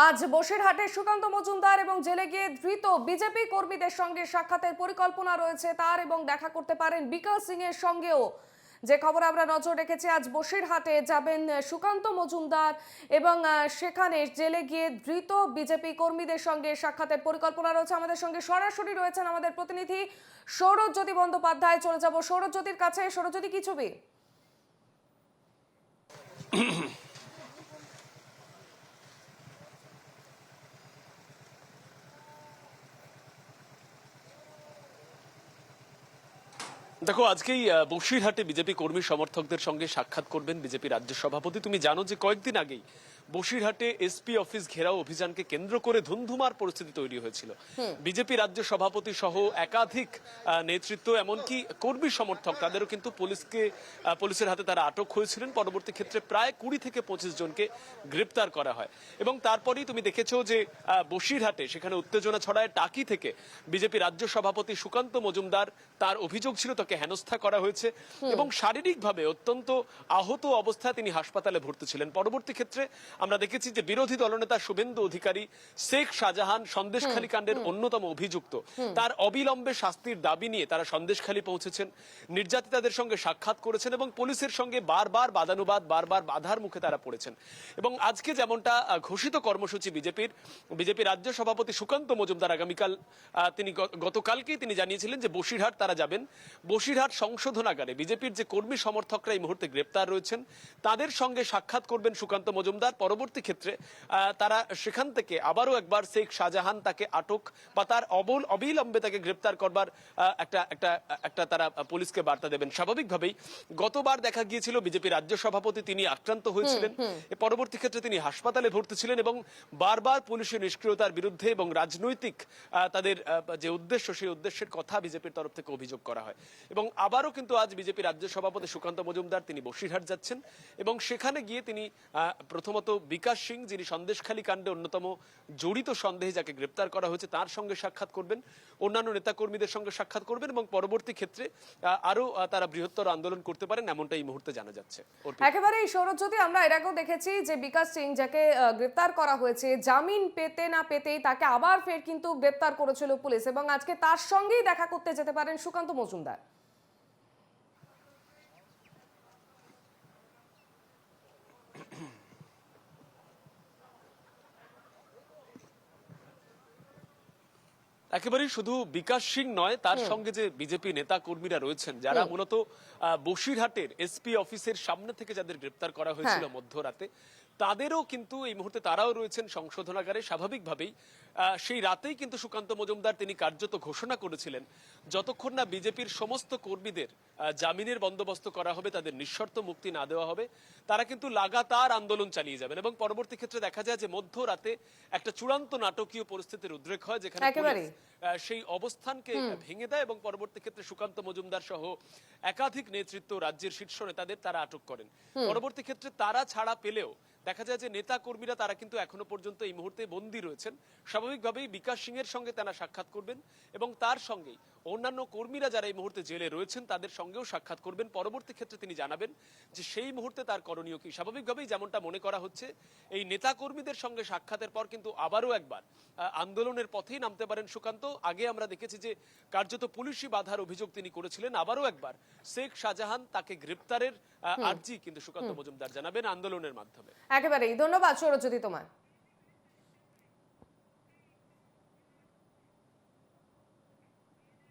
আজ বসিরহাটে সুকান্ত মজুমদার এবং জেলে গিয়ে ধৃত বিজেপি কর্মীদের সঙ্গে সাক্ষাতের পরিকল্পনা রয়েছে তার, এবং দেখা করতে পারেন বিকাশ সিং এর সঙ্গেও। যে খবর আমরা নজর রেখেছি, আজ বসিরহাটে যাবেন সুকান্ত মজুমদার এবং সেখানে জেলে গিয়ে ধৃত বিজেপি কর্মীদের সঙ্গে সাক্ষাতের পরিকল্পনা রয়েছে। আমাদের সঙ্গে সরাসরি রয়েছেন আমাদের প্রতিনিধি সৌরজ্যোতি বন্দ্যোপাধ্যায়। চলে যাব সৌরজ্যোতির কাছে। সৌরজ্যোতি, কি ছবি? দেখো, আজকেই বসিরহাটে বিজেপি কর্মী সমর্থকদের সঙ্গে সাক্ষাৎ করবেন বিজেপি রাজ্য সভাপতি। তুমি জানো যে কয়েকদিন আগেই বসিরহাটে এসপি অফিস ঘেরাও অভিযানকে কেন্দ্র করে ধুন্ধুমার পরিস্থিতি তৈরি হয়েছিল। বিজেপি রাজ্য সভাপতি সহ একাধিক নেতৃত্ব, এমনকি কর্মী সমর্থক, তাদেরও কিন্তু পুলিশের হাতে তারা আটক হয়েছিলেন। পরবর্তী ক্ষেত্রে প্রায় 20 থেকে 25 জনকে গ্রেপ্তার করা হয় এবং তারপরেই তুমি দেখেছো যে বসিরহাটে সেখানে উত্তেজনা ছড়ায়। টাকি থেকে বিজেপি রাজ্য সভাপতি সুকান্ত মজুমদার, তার অভিযোগ ছিল তাকে হেনস্থা করা হয়েছে এবং শারীরিকভাবে অত্যন্ত আহত অবস্থায় তিনি হাসপাতালে ভর্তি ছিলেন। পরবর্তী ক্ষেত্রে আমরা দেখেছি যে বিরোধী দলনেতা শুভেন্দু অধিকারী, শেখ শাহজাহান সন্দেশখালী কাণ্ডের অন্যতম অভিযুক্ত, তার অবিলম্বে শাস্তির দাবি নিয়ে তারা সন্দেশখালী পৌঁছেছেন, নির্যাতিতাদের সঙ্গে সাক্ষাৎ করেছেন এবং পুলিশের সঙ্গে বারবার বাদানুবাদ, বারবার বাধার মুখে তারা পড়েছেন। এবং আজকে যেমনটা ঘোষিত কর্মসূচি বিজেপি রাজ্য সভাপতি সুকান্ত মজুমদার আগামীকাল, তিনি গতকালকেই তিনি জানিয়েছিলেন যে বসিরহাট তারা যাবেন। বসিরহাট সংশোধনাগারে বিজেপির যে কর্মী সমর্থকরা এই মুহূর্তে গ্রেপ্তার রয়েছেন তাদের সঙ্গে সাক্ষাৎ করবেন সুকান্ত মজুমদার। পরবর্তী ক্ষেত্রে তারা সেখান থেকে আবারও একবার শেখ শাহজাহান তাকে আটক বা তার অবিলম্বে তাকে গ্রেপ্তার করবার একটা তারা পুলিশকে বার্তা দেবেন। স্বাভাবিকভাবেই গতবার দেখা গিয়েছিল বিজেপি রাজ্য সভাপতি তিনি আক্রান্ত হয়েছিলেন, পরবর্তী ক্ষেত্রে তিনি হাসপাতালে ভর্তি ছিলেন এবং বারবার পুলিশের নিষ্ক্রিয়তার বিরুদ্ধে এবং রাজনৈতিক তাদের যে উদ্দেশ্য, সেই উদ্দেশ্যের কথা বিজেপির তরফ থেকে অভিযোগ করা হয়। এবং আবারও কিন্তু আজ বিজেপি রাজ্য সভাপতি সুকান্ত মজুমদার তিনি বসিরহাট যাচ্ছেন এবং সেখানে গিয়ে তিনি প্রথমত বিকাশ সিং, যিনি সন্দেশখালী কাণ্ডে অন্যতম জড়িত সন্দেহে যাকে গ্রেপ্তার করা হয়েছে, তার সঙ্গে সাক্ষাৎ করবেন, অন্যান্য নেতাকর্মীদের সঙ্গে সাক্ষাৎ করবেন এবং পরবর্তী ক্ষেত্রে আরো তারা বৃহত্তর আন্দোলন করতে পারেন, এমনটা এই মুহূর্তে জানা যাচ্ছে। একেবারে এই সৌরজ্যোতি, আমরা এর আগেও দেখেছি যে বিকাশ সিং যাকে গ্রেপ্তার করা হয়েছে, জামিন পেতে না পেতেই তাকে আবার ফের কিন্তু গ্রেপ্তার করেছিল পুলিশ এবং আজকে তার সঙ্গেই দেখা করতে যেতে পারেন সুকান্ত মজুমদার। একেবারেই শুধু বিকাশ সিং নয়, তার সঙ্গে যে বিজেপি নেতা কর্মীরা রয়েছেন যারা মূলত বসিরহাটের এসপি অফিসের সামনে থেকে যাদের গ্রেপ্তার করা হয়েছিল মধ্যরাতে, তাদেরও কিন্তু এই মুহূর্তে তারাও রয়েছেন সংশোধনাগারে। স্বাভাবিকভাবেই সেই রাতেই কিন্তু সুকান্ত মজুমদার তিনি কার্যত ঘোষণা করেছিলেন যতক্ষণ না বিজেপির সমস্ত কর্মীদের জামিনের বন্দোবস্ত করা হবে, তাদের নিঃশর্ত মুক্তি না দেওয়া হবে, তারা কিন্তু লাগাতার আন্দোলন চালিয়ে যাবেন। এবং পরবর্তী ক্ষেত্রে দেখা যায় যে মধ্যরাতে একটা চূড়ান্ত নাটকীয় পরিস্থিতির উদ্রেক হয়, যেখানে সেই অবস্থানকে ভেঙে দেয় এবং পরবর্তী ক্ষেত্রে সুকান্ত মজুমদার সহ একাধিক নেতৃত্ব, রাজ্যের শীর্ষ নেতাদের তারা আটক করেন। পরবর্তী ক্ষেত্রে তারা ছাড়া পেলেও দেখা যায় যে নেতা কর্মীরা তারা কিন্তু এখনো পর্যন্ত এই মুহূর্তে বন্দী রয়েছেন। স্বাভাবিকভাবেই বিকাশ সিং এর সঙ্গে তারা সাক্ষাৎ করবেন এবং তার সঙ্গেই অন্যান্য কর্মীরা যারা এই মুহূর্তে জেলে রয়েছেন তাদের সঙ্গেও সাক্ষাৎ করবেন। পরবর্তী ক্ষেত্রে তিনি জানাবেন যে সেই মুহূর্তে তার করণীয় কি। স্বাভাবিকভাবেই যেমনটা মনে করা হচ্ছে, এই নেতা কর্মীদের সঙ্গে সাক্ষাতের পর কিন্তু আবারও একবার আন্দোলনের পথেই নামতে পারেন সুকান্ত। আগে আমরা দেখেছি যে কার্যত পুলিশি বাধার অভিযোগ তিনি করেছিলেন, আবারও একবার শেখ শাহজাহান তাকে গ্রেপ্তারের আর্জি কিন্তু সুকান্ত মজুমদার জানাবেন আন্দোলনের মাধ্যমে। একেবারেই ধন্যবাদ সৌরজ্যোতি তোমায়।